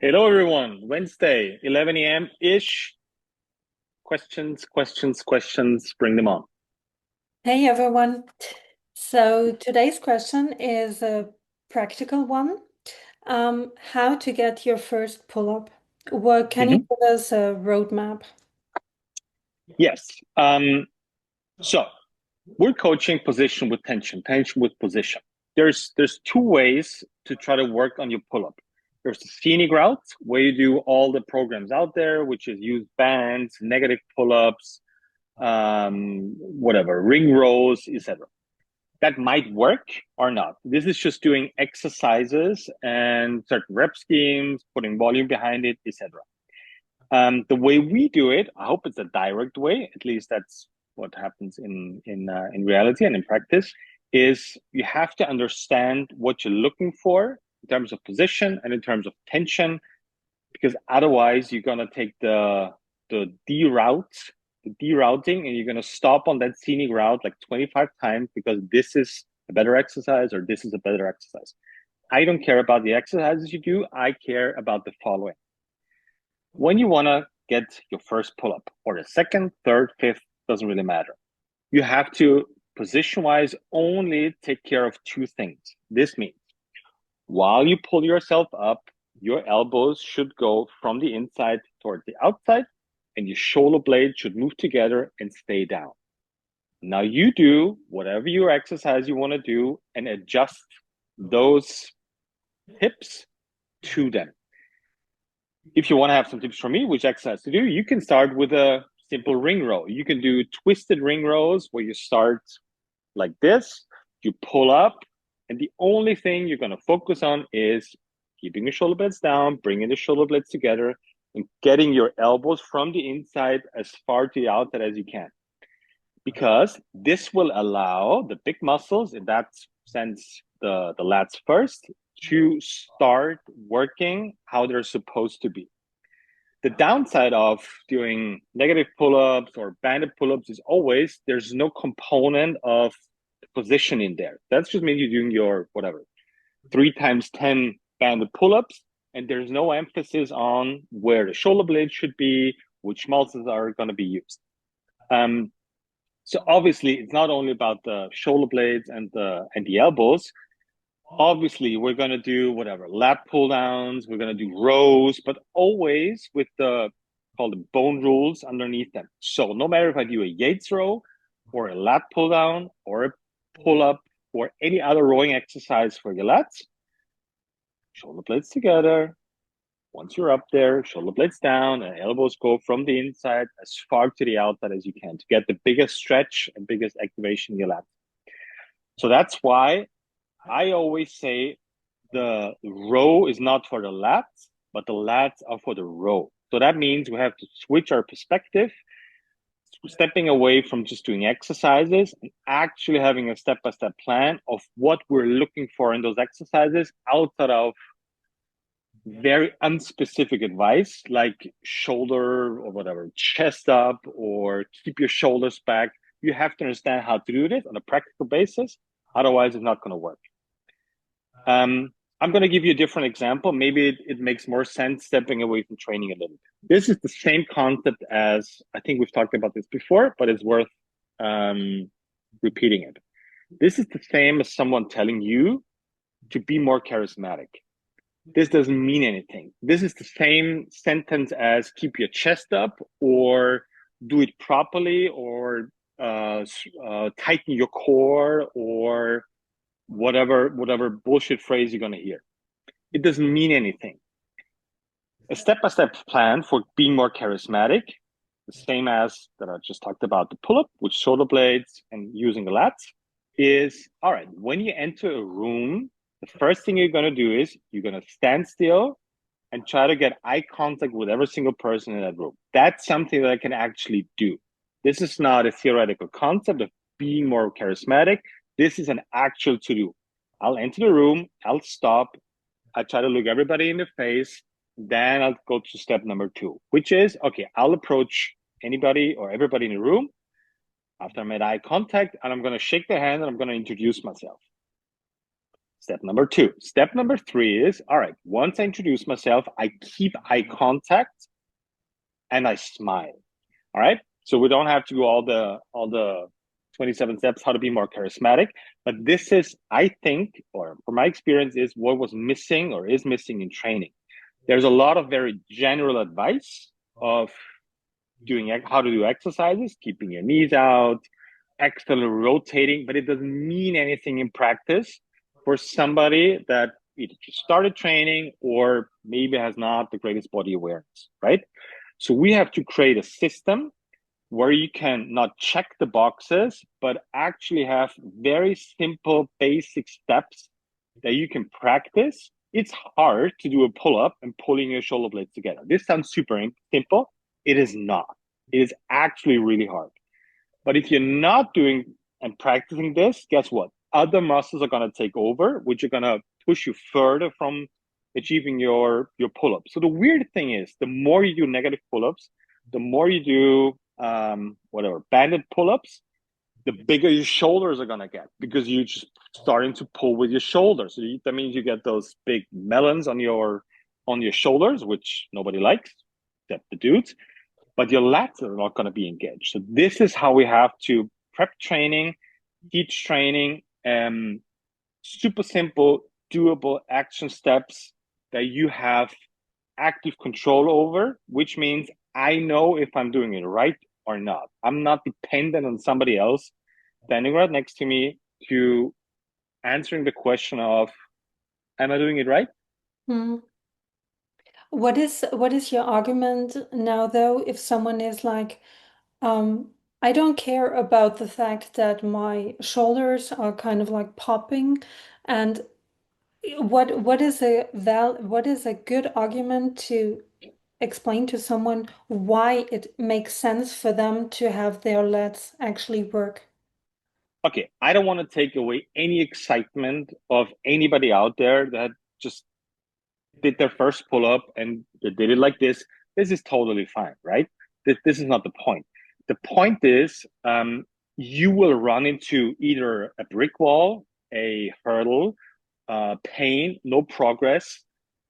Hello, everyone. Wednesday, 11 a.m. ish. Questions, questions, questions. Bring them on. Hey everyone. So today's question is a practical one. How to get your first pull-up? What can you Mhm. give us a roadmap? Yes. So we're coaching position with tension, tension with position. There's two ways to try to work on your pull-up. There's the scenic route where you do all the programs out there, which is use bands, negative pull-ups, whatever, ring rows, etc. That might work or not. This is just doing exercises and certain rep schemes, putting volume behind it, etc. The way we do it, I hope it's a direct way. At least that's what happens in reality and in practice. Is you have to understand what you're looking for in terms of position and in terms of tension, because otherwise you're gonna take the D route, the derouting, and you're gonna stop on that scenic route like 25 times because this is a better exercise or this is a better exercise. I don't care about the exercises you do. I care about the following. When you wanna get your first pull up or the second, third, fifth, doesn't really matter. You have to position wise only take care of two things. This means while you pull yourself up, your elbows should go from the inside toward the outside, and your shoulder blades should move together and stay down. Now you do whatever your exercise you want to do and adjust those hips to them. If you want to have some tips from me, which exercise to do, you can start with a simple ring row. You can do twisted ring rows where you start like this, you pull up, and the only thing you're going to focus on is keeping your shoulder blades down, bringing the shoulder blades together, and getting your elbows from the inside as far to the outside as you can. Because this will allow the big muscles, in that sense, the lats first, to start working how they're supposed to be. The downside of doing negative pull-ups or banded pull-ups is always there's no component of position in there. That's just means you're doing your whatever 3 times 10 banded pull-ups, and there's no emphasis on where the shoulder blade should be, which muscles are going to be used. Um, so obviously, it's not only about the shoulder blades and the elbows. Obviously, we're going to do whatever lat pull downs, we're going to do rows, but always with the called the bone rules underneath them. So no matter if I do a Yates row or a lat pull down or a pull up or any other rowing exercise for your lats, shoulder blades together. Once you're up there, shoulder blades down and elbows go from the inside as far to the outside as you can to get the biggest stretch and biggest activation in your lats. So that's why I always say the row is not for the lats, but the lats are for the row. So that means we have to switch our perspective, stepping away from just doing exercises and actually having a step-by-step plan of what we're looking for in those exercises outside of very unspecific advice like shoulder or whatever, chest up or keep your shoulders back. You have to understand how to do this on a practical basis. Otherwise, it's not going to work. Um, I'm going to give you a different example. Maybe it makes more sense stepping away from training a little bit. This is the same concept as I think we've talked about this before, but it's worth repeating it. This is the same as someone telling you to be more charismatic. This doesn't mean anything. This is the same sentence as keep your chest up or do it properly or tighten your core or whatever bullshit phrase you're going to hear. It doesn't mean anything. A step-by-step plan for being more charismatic, the same as that I just talked about the pull-up with shoulder blades and using the lats, is all right. When you enter a room, the first thing you're going to do is you're going to stand still and try to get eye contact with every single person in that room. That's something that I can actually do. This is not a theoretical concept of being more charismatic. This is an actual to do. I'll enter the room, I'll stop, I try to look everybody in the face, then I'll go to step number two, which is okay, I'll approach anybody or everybody in the room after I made eye contact, and I'm going to shake their hand and I'm going to introduce myself. step number two. Step number three is, all right, once I introduce myself, I keep eye contact and I smile. All right. So we don't have to go all the 27 steps how to be more charismatic. But this is, I think, or from my experience, is what was missing or is missing in training. There's a lot of very general advice of doing how to do exercises, keeping your knees out, externally rotating, but it doesn't mean anything in practice for somebody that either just started training or maybe has not the greatest body awareness, right? So we have to create a system where you can not check the boxes, but actually have very simple, basic steps that you can practice. It's hard to do a pull up and pulling your shoulder blades together. This sounds super simple. It is not. It is actually really hard. But if you're not doing and practicing this, guess what? Other muscles are going to take over, which are going to push you further from achieving your pull-up. So the weird thing is, the more you do negative pull-ups, the more you do whatever banded pull-ups, the bigger your shoulders are going to get because you're just starting to pull with your shoulders. So that means you get those big melons on your shoulders, which nobody likes except the dudes, but your lats are not going to be engaged. So this is how we have to prep training, teach training, super simple, doable action steps that you have active control over, which means I know if I'm doing it right or not. I'm not dependent on somebody else standing right next to me to answering the question of, am I doing it right? Hmm. What is your argument now though if someone is like, I don't care about the fact that my shoulders are kind of like popping, and what is a good argument to explain to someone why it makes sense for them to have their lats actually work? Okay, I don't want to take away any excitement of anybody out there that just did their first pull up and they did it like this. This is totally fine, right? This is not the point. The point is, you will run into either a brick wall, a hurdle, pain, no progress,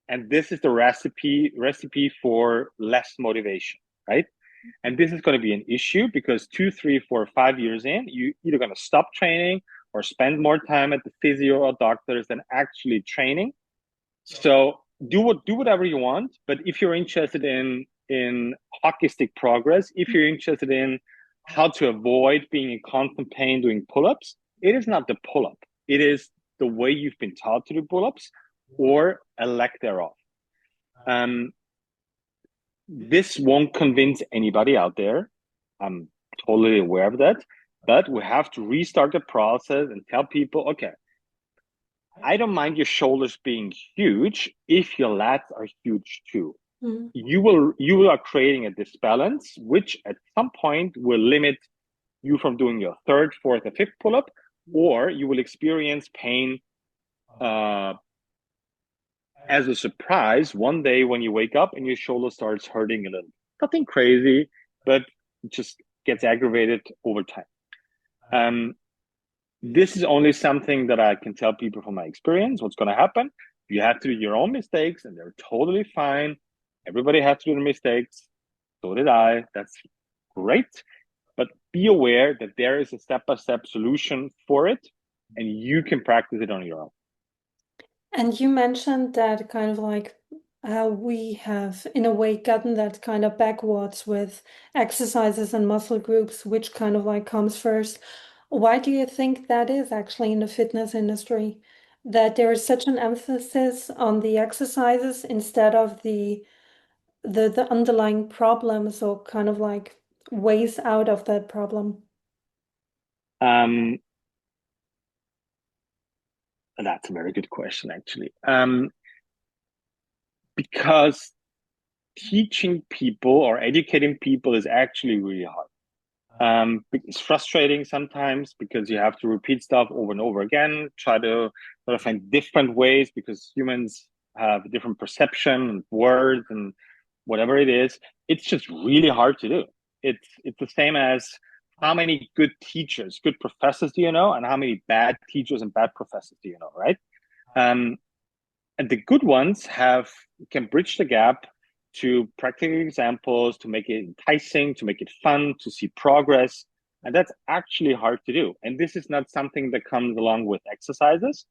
and this is the recipe for less motivation, right? And this is going to be an issue because 2, 3, 4, 5 years in, you either going to stop training or spend more time at the physio or doctors than actually training. So do whatever you want, but if you're interested in hockey stick progress, if you're interested in how to avoid being in constant pain doing pull-ups, it is not the pull-up. It is the way you've been taught to do pull-ups or a lack thereof. Um, this won't convince anybody out there. I'm totally aware of that, but we have to restart the process and tell people, okay, I don't mind your shoulders being huge if your lats are huge too. Mm. You are creating a disbalance, which at some point will limit you from doing your third, fourth, or fifth pull-up, or you will experience pain as a surprise one day when you wake up and your shoulder starts hurting a little. Nothing crazy, but it just gets aggravated over time. Um, this is only something that I can tell people from my experience. What's going to happen? You have to do your own mistakes, and they're totally fine. Everybody has to do the mistakes. So did I. That's great. But be aware that there is a step-by-step solution for it, and you can practice it on your own. And you mentioned that kind of like how we have, in a way, gotten that kind of backwards with exercises and muscle groups, which kind of like comes first. Why do you think that is actually in the fitness industry? That there is such an emphasis on the exercises instead of the underlying problems or kind of like ways out of that problem? Um, that's a very good question, actually. Because teaching people or educating people is actually really hard. It's frustrating sometimes because you have to repeat stuff over and over again, try to sort of find different ways because humans have different perception and words and whatever it is. It's just really hard to do. It's the same as how many good teachers, good professors do you know, and how many bad teachers and bad professors do you know, right? And the good ones can bridge the gap to practical examples, to make it enticing, to make it fun, to see progress. And that's actually hard to do. And this is not something that comes along with exercises.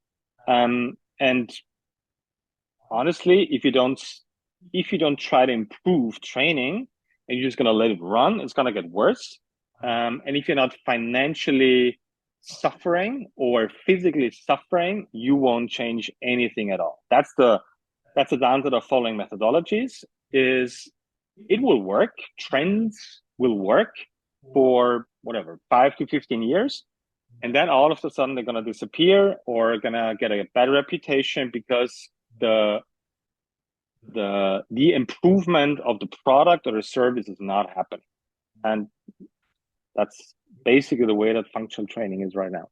And honestly, if you don't try to improve training and you're just gonna let it run, it's gonna get worse. And if you're not financially suffering or physically suffering, you won't change anything at all. That's the downside of following methodologies. Is it will work. Trends will work for whatever 5 to 15 years, and then all of a sudden they're gonna disappear or gonna get a bad reputation because the the improvement of the product or the service is not happening. And that's basically the way that functional training is right now.